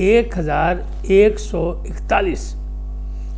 1141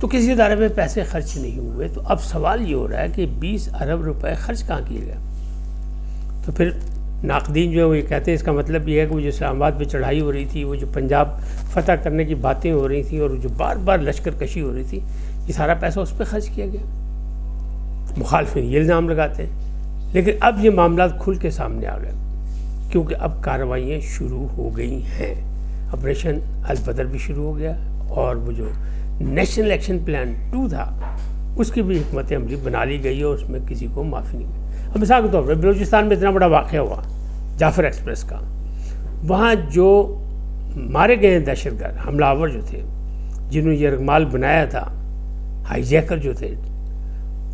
تو کسی ادارے پہ پیسے خرچ نہیں ہوئے. تو اب سوال یہ ہو رہا ہے کہ 20 ارب روپے خرچ کہاں کیے گئے؟ تو پھر ناقدین جو ہے وہ یہ کہتے ہیں اس کا مطلب یہ ہے کہ وہ جو اسلام آباد پہ چڑھائی ہو رہی تھی، وہ جو پنجاب فتح کرنے کی باتیں ہو رہی تھیں، اور جو بار بار لشکر کشی ہو رہی تھی، یہ سارا پیسہ اس پہ خرچ کیا گیا. مخالفین یہ الزام لگاتے ہیں. لیکن اب یہ معاملات کھل کے سامنے آ گئے، کیونکہ اب کارروائیاں شروع ہو گئی ہیں. آپریشن البدر بھی شروع ہو گیا، اور وہ جو نیشنل ایکشن پلان 2 تھا اس کی بھی حکمت عملی بنا لی گئی ہے، اور اس میں کسی کو معافی نہیں ملی. اب مثال کے طور پر بلوچستان میں اتنا بڑا واقعہ ہوا جعفر ایکسپریس کا، وہاں جو مارے گئے ہیں دہشت گرد حملہ آور جو تھے، جنہوں نے یہ یرغمال بنایا تھا، ہائی جیکر جو تھے،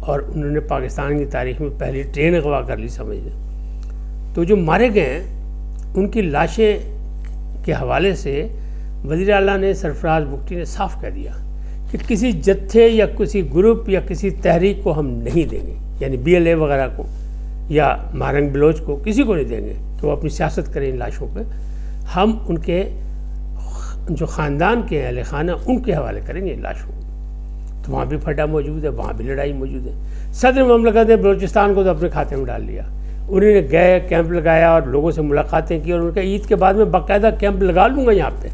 اور انہوں نے پاکستان کی تاریخ میں پہلی ٹرین اغوا کر لی سمجھ لیں. تو جو مارے گئے ہیں ان کی لاشیں کے حوالے سے وزیر اعلیٰ نے سرفراز بگٹی نے صاف کہہ دیا کہ کسی جتھے یا کسی گروپ یا کسی تحریک کو ہم نہیں دیں گے، یعنی BLA وغیرہ کو یا مارنگ بلوچ کو کسی کو نہیں دیں گے کہ وہ اپنی سیاست کریں ان لاشوں پہ. ہم ان کے جو خاندان کے اہل خانہ ان کے حوالے کریں گے ان لاشوں کو. تو وہاں بھی پھڈا موجود ہے، وہاں بھی لڑائی موجود ہے. صدر مملکت نے بلوچستان کو تو اپنے کھاتے میں ڈال لیا. انہوں نے گئے، کیمپ لگایا اور لوگوں سے ملاقاتیں کی، اور ان کا عید کے بعد میں باقاعدہ کیمپ لگا لوں گا یہاں پہ،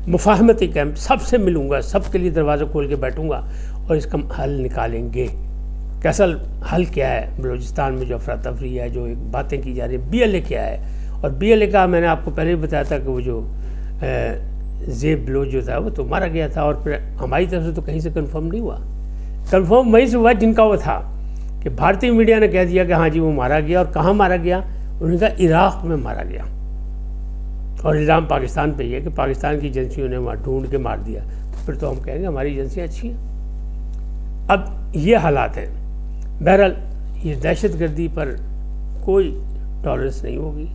مفاہمتی کیمپ، سب سے ملوں گا، سب کے لیے دروازہ کھول کے بیٹھوں گا، اور اس کا حل نکالیں گے کہ اصل حل کیا ہے. بلوچستان میں جو افراتفری ہے، جو ایک باتیں کی جا رہی ہیں، BLA کیا ہے. اور BLA کا میں نے آپ کو پہلے بھی بتایا تھا کہ وہ جو زیب بلوچ جو تھا وہ تو مارا گیا تھا، اور پھر ہماری طرف سے تو کہیں سے کنفرم نہیں ہوا. کنفرم وہیں سے ہوا جن کا وہ تھا کہ بھارتی میڈیا نے کہہ دیا کہ ہاں جی وہ مارا گیا. اور کہاں مارا گیا؟ انہوں نے کہا عراق میں مارا گیا، اور الزام پاکستان پہ یہ ہے کہ پاکستان کی ایجنسیوں نے وہاں ڈھونڈ کے مار دیا. تو پھر تو ہم کہیں گے ہماری ایجنسیاں اچھی ہیں. اب یہ حالات ہیں. بہرحال یہ دہشت گردی پر کوئی ٹالرنس نہیں ہوگی،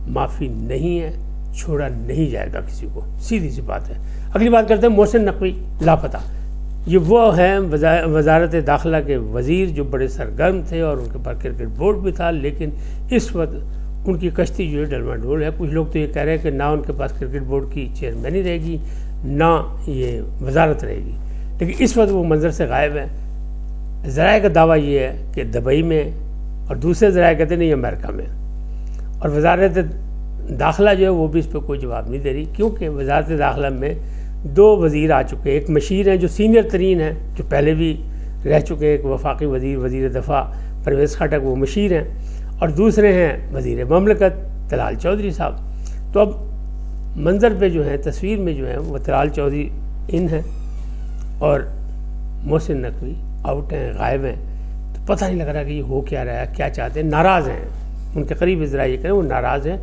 معافی نہیں ہے، چھوڑا نہیں جائے گا کسی کو، سیدھی سی بات ہے. اگلی بات کرتے ہیں محسن نقوی لاپتہ. یہ وہ ہیں وزارت داخلہ کے وزیر جو بڑے سرگرم تھے، اور ان کے پاس کرکٹ بورڈ بھی تھا، لیکن اس وقت ان کی کشتی جو ہے ڈلما ڈول ہے. کچھ لوگ تو یہ کہہ رہے ہیں کہ نہ ان کے پاس کرکٹ بورڈ کی چیئرمینی رہے گی، نہ یہ وزارت رہے گی. لیکن اس وقت وہ منظر سے غائب ہے. ذرائع کا دعویٰ یہ ہے کہ دبئی میں، اور دوسرے ذرائع کہتے ہیں نہیں امریکہ میں. اور وزارت داخلہ جو ہے وہ بھی اس پہ کوئی جواب نہیں دے رہی، کیونکہ وزارت داخلہ میں 2 وزیر آ چکے. ایک مشیر ہیں جو سینئر ترین ہیں، جو پہلے بھی رہ چکے، ایک وفاقی وزیر دفاع پرویز خٹک، وہ مشیر ہیں، اور دوسرے ہیں وزیر مملکت طلال چودھری صاحب. تو اب منظر پہ جو ہیں، تصویر میں جو ہیں، وہ طلال چودھری ان ہیں اور محسن نقوی آؤٹ ہیں، غائب ہیں. تو پتہ نہیں لگ رہا کہ یہ ہو کیا رہا ہے، کیا چاہتے ہیں. ناراض ہیں، ان کے قریب ذرائع یہ کریں وہ ناراض ہیں.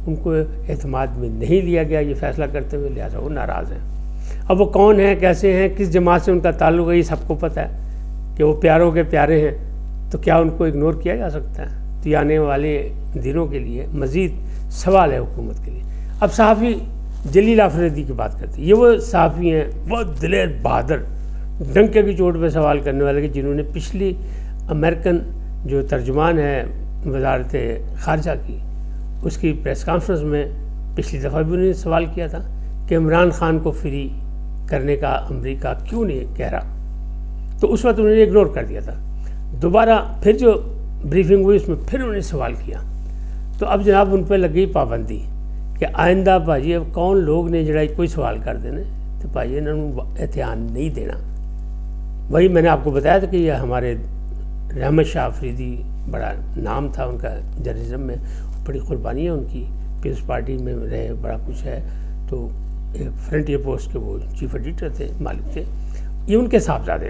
ان کو اعتماد میں نہیں لیا گیا یہ فیصلہ کرتے ہوئے، لہٰذا وہ ناراض ہیں. اب وہ کون ہیں، کیسے ہیں، کس جماعت سے ان کا تعلق ہے، یہ سب کو پتہ ہے کہ وہ پیاروں کے پیارے ہیں. تو کیا ان کو اگنور کیا جا سکتا ہے؟ تو یہ آنے والے دنوں کے لیے مزید سوال ہے حکومت کے لیے. اب صحافی جلیل آفریدی کی بات کرتے ہیں. یہ وہ صحافی ہیں بہت دلیر بہادر، ڈنکے کی چوٹ پہ سوال کرنے والے، کہ جنہوں نے پچھلی امریکن جو ترجمان ہے وزارت خارجہ کی، اس کی پریس کانفرنس میں پچھلی دفعہ بھی انہوں نے سوال کیا تھا کہ عمران خان کو فری کرنے کا امریکہ کیوں نہیں کہہ رہا. تو اس وقت انہوں نے اگنور کر دیا تھا. دوبارہ پھر جو بریفنگ ہوئی اس میں پھر انہوں نے سوال کیا. تو اب جناب ان پہ لگی پابندی کہ آئندہ بھاجی اب کون لوگ نے جڑا کوئی سوال کر دینے تو بھائی انہوں نے احتیاط نہیں دینا. وہی میں نے آپ کو بتایا تھا کہ یہ ہمارے رحمت شاہ آفریدی بڑا نام تھا ان کا جرنلزم میں، بڑی قربانی ہے ان کی، پیپلز پارٹی میں رہے، بڑا کچھ ہے. تو ایک فرنٹیئر پوسٹ کے وہ چیف ایڈیٹر تھے، مالک تھے، یہ ان کے صاحبزادے.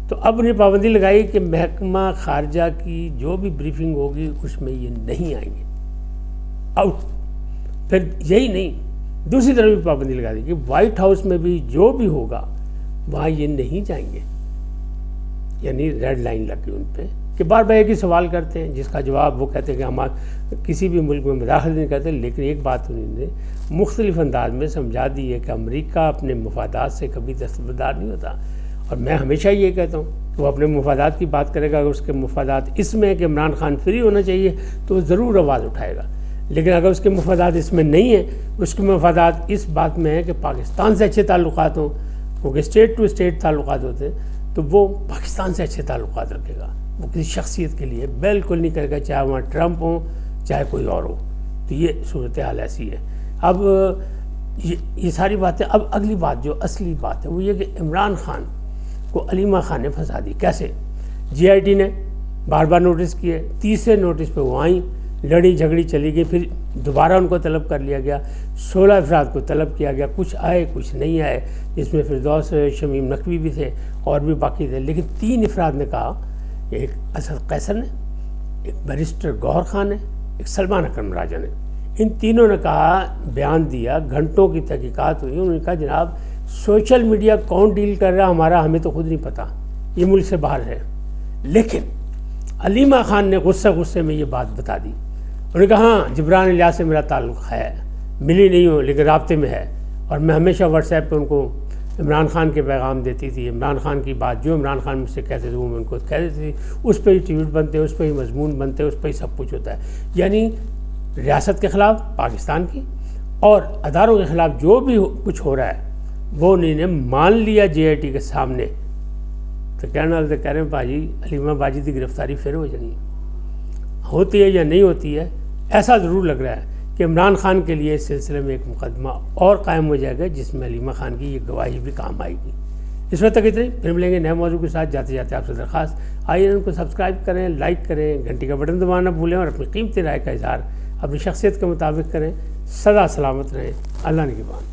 تو اب انہیں پابندی لگائی کہ محکمہ خارجہ کی جو بھی بریفنگ ہوگی اس میں یہ نہیں آئیں گے، آؤٹ. پھر یہی نہیں، دوسری طرف بھی پابندی لگا دی کہ وائٹ ہاؤس میں بھی جو بھی ہوگا وہاں یہ نہیں جائیں گے. یعنی ریڈ لائن لگ گئی ان پہ کہ بار بار ایک ہی سوال کرتے ہیں جس کا جواب وہ کہتے ہیں کہ ہم کسی بھی ملک میں مداخلت نہیں کرتے. لیکن ایک بات انہوں نے مختلف انداز میں سمجھا دی ہے کہ امریکہ اپنے مفادات سے کبھی دستبردار نہیں ہوتا. اور میں ہمیشہ یہ کہتا ہوں کہ وہ اپنے مفادات کی بات کرے گا، اگر اس کے مفادات اس میں ہے کہ عمران خان فری ہونا چاہیے تو وہ ضرور آواز اٹھائے گا. لیکن اگر اس کے مفادات اس میں نہیں ہیں، اس کے مفادات اس بات میں ہے کہ پاکستان سے اچھے تعلقات ہوں، کیونکہ اسٹیٹ ٹو اسٹیٹ تعلقات ہوتے ہیں تو وہ پاکستان سے اچھے تعلقات رکھے گا. وہ کسی شخصیت کے لیے بالکل نہیں کرے گا، چاہے وہاں ٹرمپ ہوں چاہے کوئی اور ہو. تو یہ صورتحال ایسی ہے. اب یہ ساری باتیں، اب اگلی بات جو اصلی بات ہے وہ یہ کہ عمران خان کو علیمہ خان نے پھنسا دی. کیسے؟ جی آئی ٹی نے بار بار نوٹس کیے، تیسرے نوٹس پہ وہ آئیں، لڑی جھگڑی چلی گئی، پھر دوبارہ ان کو طلب کر لیا گیا. 16 افراد کو طلب کیا گیا، کچھ آئے کچھ نہیں آئے، جس میں فردوس شمیم نقوی بھی تھے اور بھی باقی تھے. لیکن 3 افراد نے کہا، ایک اسد قیصر نے، ایک بیرسٹر گوہر خان نے، ایک سلمان اکرم راجہ نے. ان تینوں نے کہا، بیان دیا، گھنٹوں کی تحقیقات ہوئی. انہوں نے کہا جناب سوشل میڈیا کون ڈیل کر رہا ہمارا ہمیں تو خود نہیں پتہ، یہ ملک سے باہر ہے. لیکن علیمہ خان نے غصے میں یہ بات بتا دی. انہوں نے کہا ہاں جبران الیاس سے میرا تعلق ہے، ملی نہیں ہوں لیکن رابطے میں ہے، اور میں ہمیشہ واٹس ایپ پہ ان کو عمران خان کے پیغام دیتی تھی. عمران خان کی بات جو عمران خان مجھ سے کہتے تھے وہ میں ان کو کہہ دیتی تھی. اس پہ ہی ٹویٹ بنتے، اس پہ ہی مضمون بنتے، اس پہ ہی سب کچھ ہوتا ہے. یعنی ریاست کے خلاف پاکستان کی اور اداروں کے خلاف جو بھی کچھ ہو رہا ہے وہ انہوں نے مان لیا جے آئی ٹی کے سامنے. تو کہنے والے کہہ رہے ہیں بھاجی علیمہ باجی کی گرفتاری پھر ہو جانی ہوتی ہے یا نہیں ہوتی ہے. ایسا ضرور لگ رہا ہے کہ عمران خان کے لیے اس سلسلے میں ایک مقدمہ اور قائم ہو جائے گا جس میں علیمہ خان کی یہ گواہی بھی کام آئے گی. اس وقت تک اتنی، پھر ملیں گے نئے موضوع کے ساتھ. جاتے جاتے آپ سے درخواست، آئیے ان کو سبسکرائب کریں، لائک کریں، گھنٹی کا بٹن دبانا بھولیں اور اپنی قیمتی رائے کا اظہار اپنی شخصیت کے مطابق کریں. سدا سلامت رہیں. اللہ نگہبان.